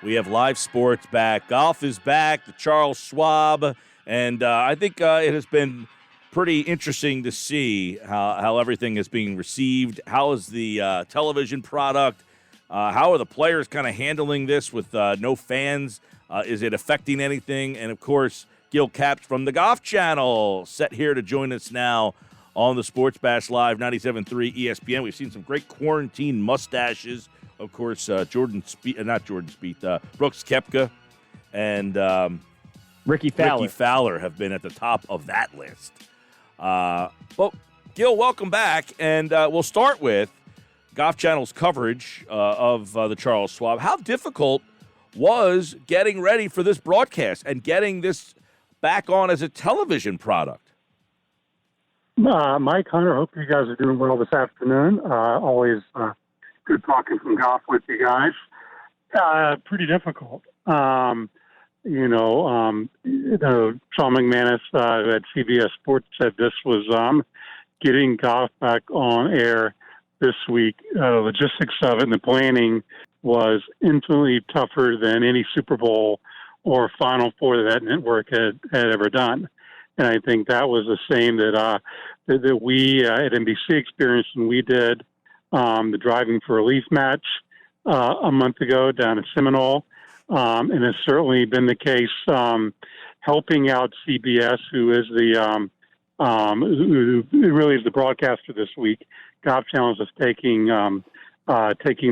We have live sports back. Golf is back, the Charles Schwab, and I think it has been pretty interesting to see how everything is being received. How is the television product? How are the players kind of handling this with no fans? Is it affecting anything? And, of course, Gil Capps from the Golf Channel set here to join us now on the Sports Bash Live 97.3 ESPN. We've seen some great quarantine mustaches. Of course, Brooks Koepka and Ricky Fowler have been at the top of that list. Well, Gil, welcome back, and we'll start with Golf Channel's coverage of the Charles Schwab. How difficult was getting ready for this broadcast and getting this back on as a television product? Mike, Hunter, hope you guys are doing well this afternoon. Always good talking some golf with you guys. Pretty difficult. Sean McManus at CBS Sports said this was getting golf back on air this week. Logistics of it and the planning was infinitely tougher than any Super Bowl or Final Four that network had ever done. And I think that was the same that we at NBC experienced when we did the Driving for Relief match a month ago down at Seminole. And it's certainly been the case helping out CBS, who is who really is the broadcaster this week. Golf Channel is just taking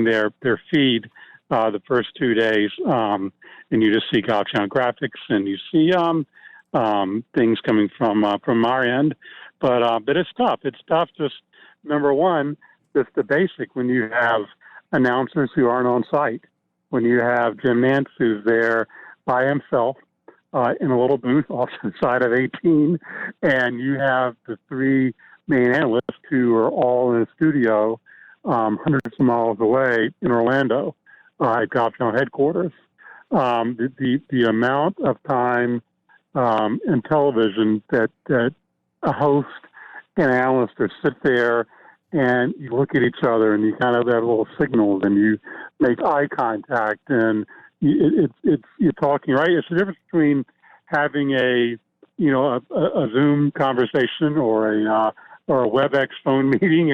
their feed the first 2 days, and you just see Golf Channel graphics, and you see things coming from our end. But it's tough. It's tough. Just number one, just the basic. When you have announcers who aren't on site, when you have Jim Nantz who's there by himself in a little booth off to the side of 18, and you have the three main analysts who are all in a studio hundreds of miles away in Orlando at Golf Channel headquarters. The amount of time in television that a host and analyst are sit there and you look at each other and you kind of have little signals and you make eye contact and you're talking, right? It's the difference between having a Zoom conversation or a WebEx phone meeting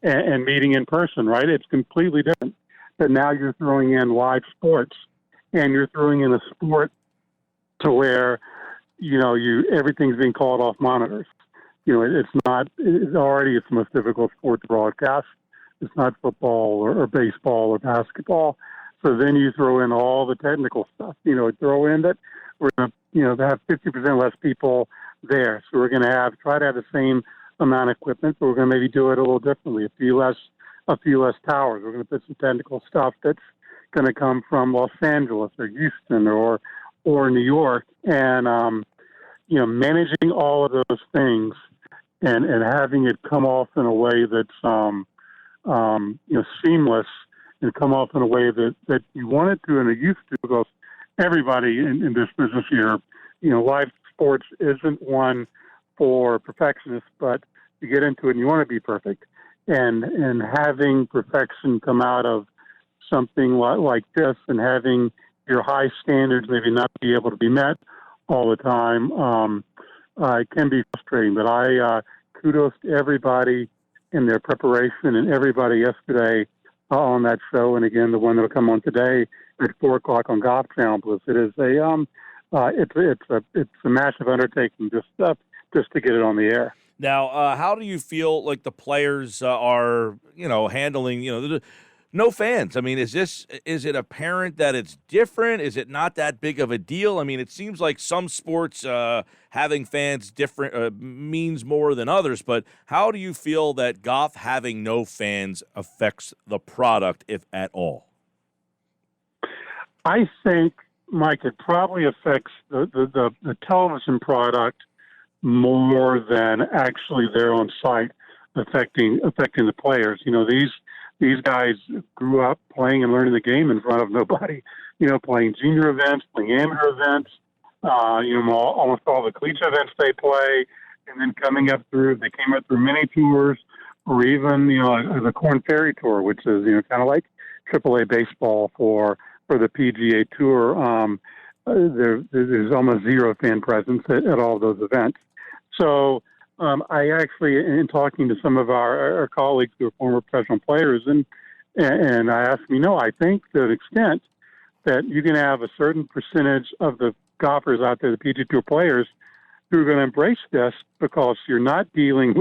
and meeting in person, right? It's completely different. But now you're throwing in live sports and you're throwing in a sport to where everything's being called off monitors. It's already the most difficult sport to broadcast. It's not football or baseball or basketball. So then you throw in all the technical stuff, throw in that we're going to have 50% less people there. So we're going to try to have the same amount of equipment, but we're going to maybe do it a little differently, a few less towers. We're going to put some technical stuff that's going to come from Los Angeles or Houston or New York. And, managing all of those things and having it come off in a way that's, seamless and come off in a way that you want it to and are used to, because everybody in this business here, live sports isn't one for perfectionists, but you get into it and you want to be perfect. And having perfection come out of something like this and having your high standards maybe not be able to be met all the time, it can be frustrating. But I kudos to everybody in their preparation and everybody yesterday on that show, and again the one that'll come on today at 4:00 on Golf Channel, because it is it's a massive undertaking just to get it on the air. Now, how do you feel like the players are handling no fans? I mean, is it apparent that it's different? Is it not that big of a deal? I mean, it seems like some sports having fans different means more than others, but how do you feel that golf having no fans affects the product, if at all? I think, Mike, it probably affects the television product more than actually they're on site affecting the players. These guys grew up playing and learning the game in front of nobody, playing junior events, playing amateur events, almost all the collegiate events they play, and then they came up through mini tours, or even, the Corn Ferry Tour, which is, kind of like AAA baseball for for the PGA Tour, there's almost zero fan presence at all those events. So I actually, in talking to some of our colleagues who are former professional players, and I asked them, I think to an extent that you can have a certain percentage of the golfers out there, the PGA Tour players, who are going to embrace this because you're not dealing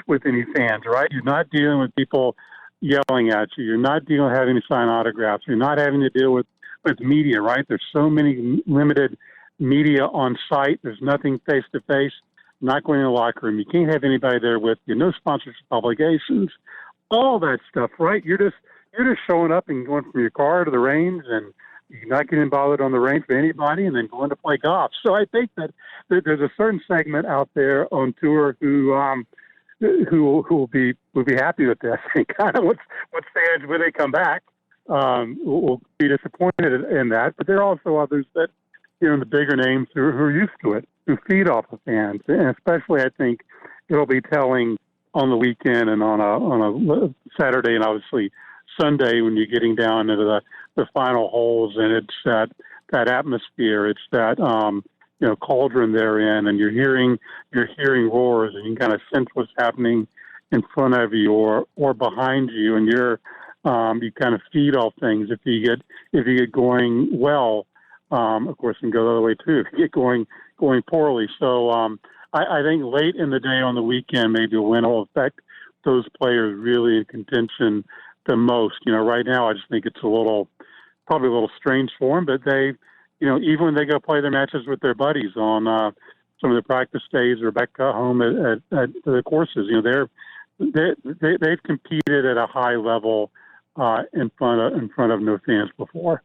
with any fans, right? You're not dealing with people yelling at you. You're not having to sign autographs. You're not having to deal with media, right? There's so many limited media on site. There's nothing face-to-face. Not going in the locker room. You can't have anybody there with you. No sponsorship obligations. All that stuff, right? You're just showing up and going from your car to the range, and you're not getting bothered on the range with anybody, and then going to play golf. So I think that there's a certain segment out there on tour who will be happy with this. And kind of what's fans when they come back will be disappointed in that. But there are also others that, the bigger names who are used to it, who feed off the fans, and especially I think it'll be telling on the weekend and on a Saturday and obviously Sunday when you're getting down into the final holes, and it's that atmosphere, it's that cauldron they're in, and you're hearing roars, and you can kind of sense what's happening in front of you or behind you, and you kind of feed off things if you get going well. Of course, and go the other way too if you get going poorly. So I think late in the day on the weekend, maybe a win will affect those players really in contention the most. Right now I just think it's probably a little strange for them, but they, even when they go play their matches with their buddies on some of the practice days or back home at the courses, they've competed at a high level in front of no fans before.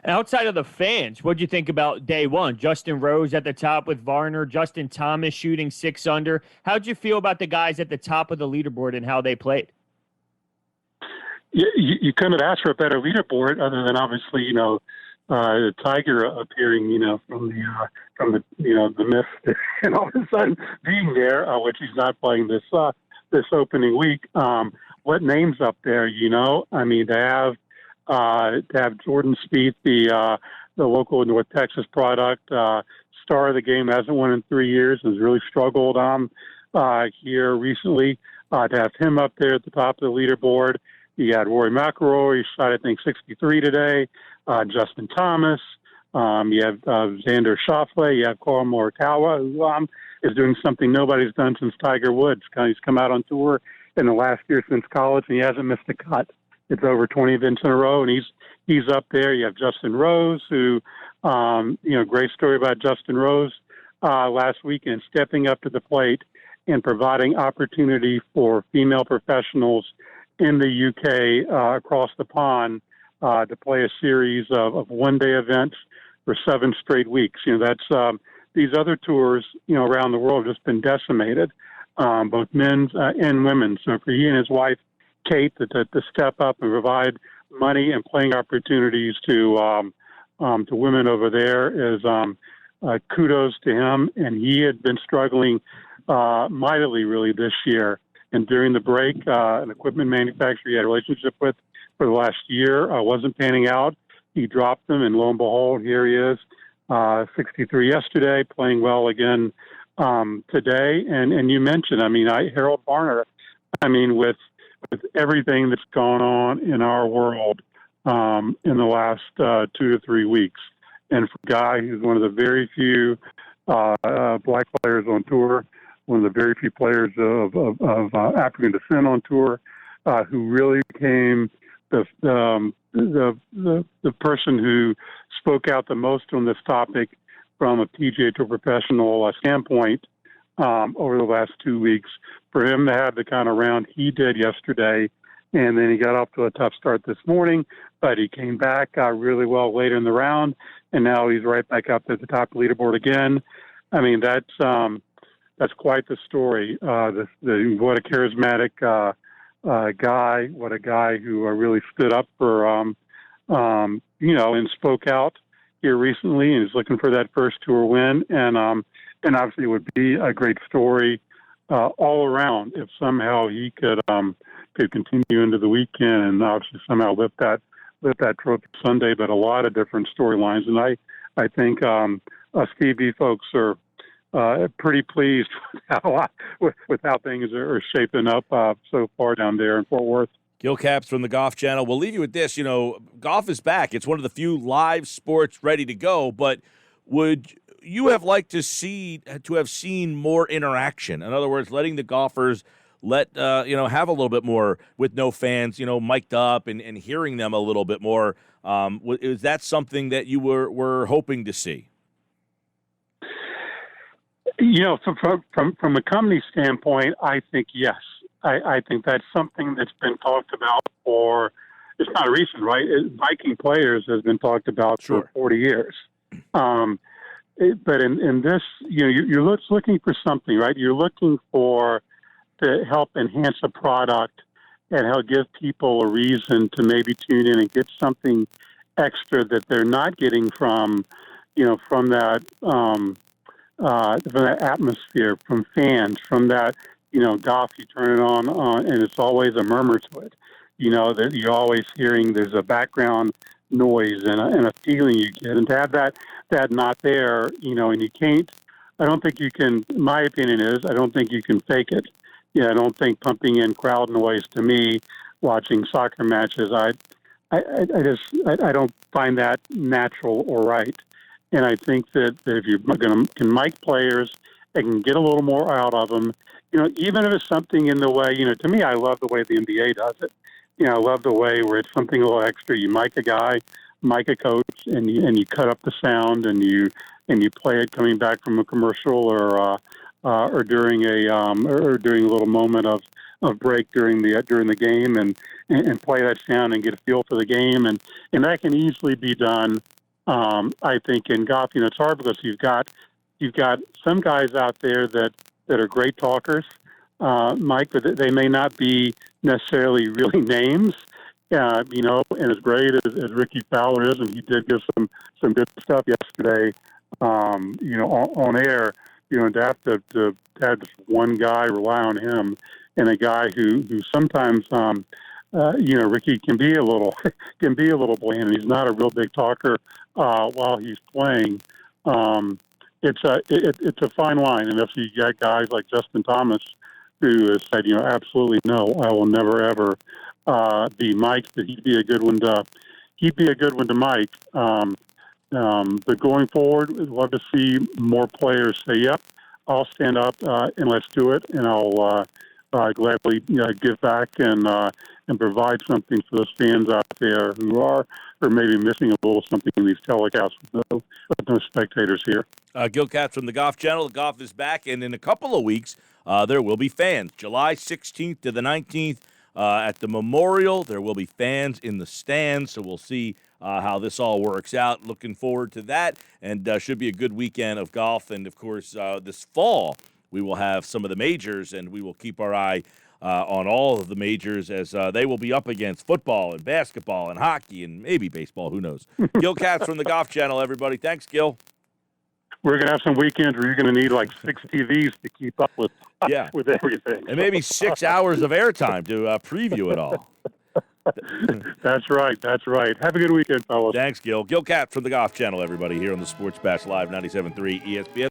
Outside of the fans, what do you think about day one? Justin Rose at the top with Varner, Justin Thomas shooting 6 under. How'd you feel about the guys at the top of the leaderboard and how they played? You couldn't ask for a better leaderboard other than obviously, Tiger appearing, from the mist and all of a sudden being there, which he's not playing this opening week. What names up there, to have Jordan Spieth, the local North Texas product, star of the game, hasn't won in 3 years, has really struggled here recently. To have him up there at the top of the leaderboard. You had Rory McIlroy, he shot, I think, 63 today. Justin Thomas. You have Xander Schauffele. You have Collin Morikawa, who is doing something nobody's done since Tiger Woods. He's come out on tour in the last year since college, and he hasn't missed a cut. It's over 20 events in a row, and he's up there. You have Justin Rose, who, great story about Justin Rose last weekend, stepping up to the plate and providing opportunity for female professionals in the UK across the pond to play a series of one-day events for 7 straight weeks. That's these other tours, around the world have just been decimated, both men's and women's. So for he and his wife, Kate, to step up and provide money and playing opportunities to women over there is kudos to him. And he had been struggling mightily, really, this year. And during the break, an equipment manufacturer he had a relationship with for the last year wasn't panning out. He dropped them, and lo and behold, here he is, 63 yesterday, playing well again today. And you mentioned, Harold Varner, with everything that's gone on in our world in the last 2 to 3 weeks. And for a guy who's one of the very few black players on tour, one of the very few players of African descent on tour, who really became the person who spoke out the most on this topic from a PGA Tour professional standpoint over the last 2 weeks. For him to have the kind of round he did yesterday, and then he got off to a tough start this morning, but he came back really well later in the round, and now he's right back up at the top of the leaderboard again. That's quite the story. What a charismatic guy! What a guy who really stood up for and spoke out here recently, and is looking for that first tour win. And obviously, it would be a great story all around if somehow he could continue into the weekend and obviously somehow lift that lift that trophy Sunday, but a lot of different storylines. And I think us TV folks are pretty pleased with how things are shaping up so far down there in Fort Worth. Gil Capps from the Golf Channel. We'll leave you with this. Golf is back. It's one of the few live sports ready to go, but would you have liked to have seen more interaction? In other words, letting the golfers have a little bit more with no fans, mic'd up and hearing them a little bit more. Is that something that you were hoping to see? From a company standpoint, I think yes. I think that's something that's been talked about for, it's not recent, right? Viking Players has been talked about for 40 years. But in this, you're looking for something, right? You're looking to help enhance a product and help give people a reason to maybe tune in and get something extra that they're not getting from that atmosphere, from fans, from that, golf, you turn it on and it's always a murmur to it. That you're always hearing there's a background noise and a feeling you get. And to have that not there, and you can't, I don't think you can, my opinion is, I don't think you can fake it. I don't think pumping in crowd noise, to me, watching soccer matches, I don't find that natural or right. And I think that if you can mic players and can get a little more out of them, even if it's something in the way, to me, I love the way the NBA does it. I love the way where it's something a little extra. You mic a guy, mic a coach, and you cut up the sound and you play it coming back from a commercial or during a little moment of break during the game and play that sound and get a feel for the game and that can easily be done. I think in golf, it's hard because you've got some guys out there that are great talkers, Mike, but they may not be necessarily really names, and as great as Ricky Fowler is, and he did give some good stuff yesterday, on air, and to have just one guy rely on him and a guy who sometimes, Ricky can be a little bland. He's not a real big talker while he's playing. It's a fine line, and if you get guys like Justin Thomas, who has said, absolutely no, I will never ever be Mike, but he'd be a good one to Mike. But going forward, we'd love to see more players say, "Yep, I'll stand up and let's do it," and I'll gladly give back and provide something for those fans out there who are maybe missing a little something in these telecasts with no spectators here. Gil Capps from the Golf Channel. The golf is back, and in a couple of weeks, there will be fans. July 16th to the 19th at the Memorial. There will be fans in the stands, so we'll see how this all works out. Looking forward to that, and should be a good weekend of golf. And, of course, this fall, we will have some of the majors, and we will keep our eye on all of the majors as they will be up against football and basketball and hockey and maybe baseball. Who knows? Gil Capps from the Golf Channel, everybody. Thanks, Gil. We're going to have some weekends where you're going to need like 6 TVs to keep up with everything. And maybe 6 hours of airtime to preview it all. That's right. Have a good weekend, fellas. Thanks, Gil. Gil Capps from the Golf Channel, everybody, here on the Sports Bash Live 97.3 ESPN.